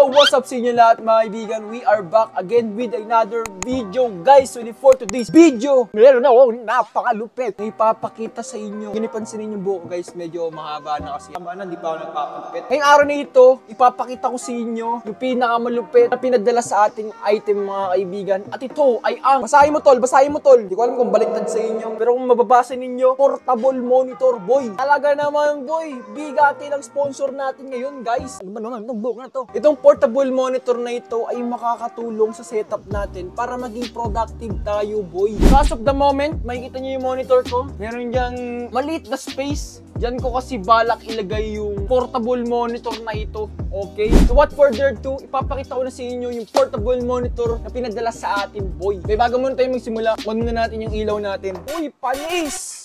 Yo, what's up sa inyo lahat mga kaibigan? We are back again with another video, guys. So for today's video, meron na ako napakalupit na ipapakita sa inyo. Ginipansin ninyo buhok ko, guys, medyo mahaba na kasi. Haba na, di pa ako nagpapalupit. Ngayong araw na ito, ipapakita ko sa inyo yung pinakamalupit na pinadala sa ating item mga kaibigan. At ito ay ang, basahin mo tol, basahin mo tol. Di ko alam kung baliktad sa inyo, pero kung mababasa ninyo, portable monitor, boy. Talaga naman, boy. Bigati ng sponsor natin ngayon, guys. Ano ba naman itong buhok na to? Itong portable monitor na ito ay makakatulong sa setup natin para maging productive tayo, boy. As of the moment, makikita nyo yung monitor ko. Meron diyang maliit na space. Diyan ko kasi balak ilagay yung portable monitor na ito. Okay? So what further to, ipapakita ko na sa inyo yung portable monitor na pinadala sa atin, boy. Okay, bago muna tayo magsimula, on muna natin yung ilaw natin. Uy, panis!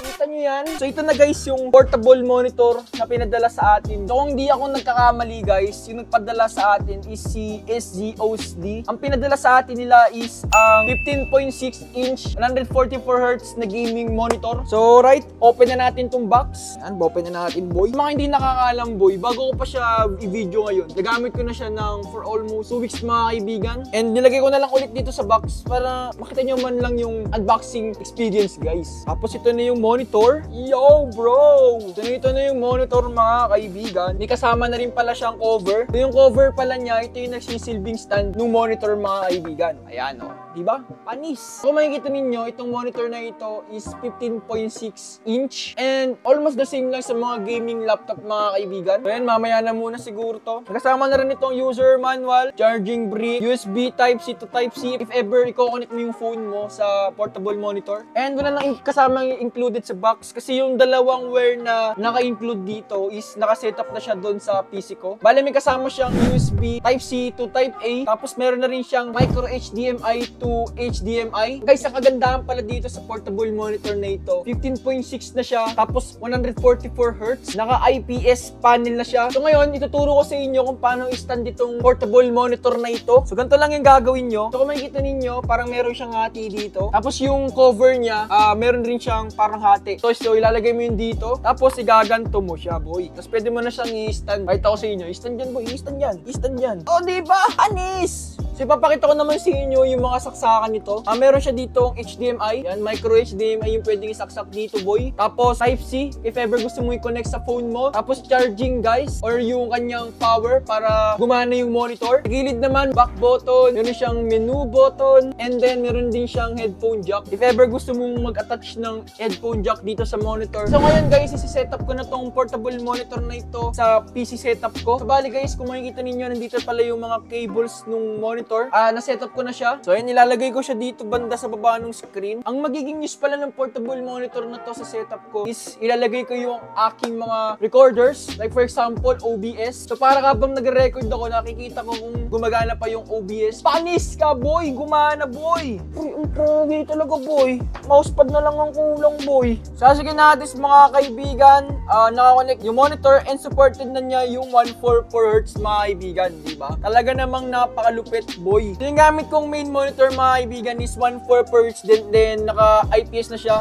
Kita nyo yan? So ito na guys yung portable monitor na pinadala sa atin. So kung hindi ako nagkakamali guys, yung nagpadala sa atin is si SGOSD. Ang pinadala sa atin nila is ang 15.6 inch 144Hz na gaming monitor. So right, open na natin tong box. Yan, open na natin, boy. Mga hindi nakakaalam, boy, bago ko pa siya i-video ngayon, nagamit ko na siya for almost 2 weeks mga kaibigan. And nilagay ko na lang ulit dito sa box para makita nyo man lang yung unboxing experience, guys. Tapos ito na yung monitor. Yo, bro! Ito na yung monitor mga kaibigan. May kasama na rin pala siyang cover. Ito yung cover pala niya. Ito yung nagsisilbing stand ng monitor mga kaibigan. Ayan, o. Diba? Panis! Kung makikita ninyo, itong monitor na ito is 15.6 inch. And almost the same lang sa mga gaming laptop mga kaibigan. So yan, mamaya na muna siguro to. Kasama na rin itong user manual, charging brick, USB Type-C to Type-C. If ever, i-connect mo yung phone mo sa portable monitor. And wala nang kasama included sa box kasi yung dalawang wire na naka-include dito is naka-setup na siya doon sa PC ko. Bale, may kasama siyang USB Type-C to Type-A. Tapos meron na rin siyang micro HDMI to HDMI. Guys, ang kagandahan pala dito sa portable monitor na ito, 15.6 na siya. Tapos 144Hz. Naka-IPS panel na siya. So ngayon, ituturo ko sa inyo kung paano i-stand itong portable monitor na ito. So ganito lang yung gagawin nyo. So kung makikita ninyo, parang meron siyang hati dito. Tapos yung cover niya, meron rin siyang parang hati. So ilalagay mo yun dito. Tapos igaganto mo siya, boy. Tapos pwede mo na siyang i-stand. Kahit ako sa inyo, i-stand dyan, boy. I-stand dyan. I-stand dyan. O, diba? Anis! So ipapakita ko naman sa inyo yung mga saksakan nito. Meron siya dito HDMI. Yan, micro HDMI yung pwedeng isaksak dito, boy. Tapos Type-C, if ever gusto mo i-connect sa phone mo. Tapos charging, guys, or yung kanyang power para gumana yung monitor. Sa gilid naman, back button. Meron siyang menu button. And then, meron din siyang headphone jack. If ever gusto mong mag-attach ng headphone jack dito sa monitor. So ngayon, guys, isi-setup ko na tong portable monitor na ito sa PC setup ko. So bali, guys, kung makikita ninyo, nandito pala yung mga cables nung monitor. Na-setup ko na siya. So ayan, nilalagay ko siya dito banda sa baba ng screen. Ang magiging use pala ng portable monitor na to sa setup ko is ilalagay ko yung aking mga recorders. Like for example, OBS. So para habang nag-record ako, nakikita ko kung gumagana pa yung OBS. Panis ka, boy! Gumana, boy! Uy, ang pogi talaga, boy. Mousepad na lang ang kulang, boy. So sige natin mga kaibigan, nakakonect yung monitor and supported na niya yung 144Hz mga kaibigan, diba? Talaga namang napakalupit, boy. So yung gamit kong main monitor mga kaibigan is 144Hz then naka-IPS na siya.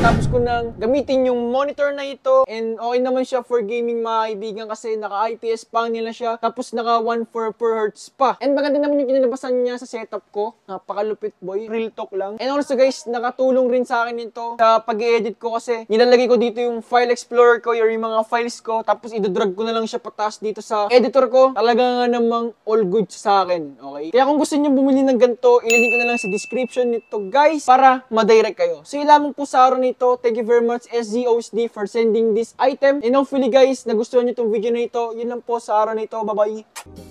Tapos ko nang gamitin yung monitor na ito and okay naman siya for gaming mga kaibigan kasi naka-IPS panel na siya tapos naka 1.4 per Hz pa. And maganda naman yung kinalabasan niya sa setup ko. Napakalupit boy, real talk lang. And also guys, nakatulong rin sa akin ito sa pag-edit ko kasi nilalagay ko dito yung file explorer ko or yung mga files ko tapos idodrag ko na lang siya pataas dito sa editor ko. Talaga nga namang all good sa akin, okay? Kaya kung gusto niyo bumili ng ganito, ililink ko na lang sa description nito guys para ma-direct kayo. So yun lamang po sa araw nito. Thank you very much SZOSD for sending this item. And hopefully guys, nagustuhan nyo itong video na ito. Yun lang po sa araw na ito. Bye-bye!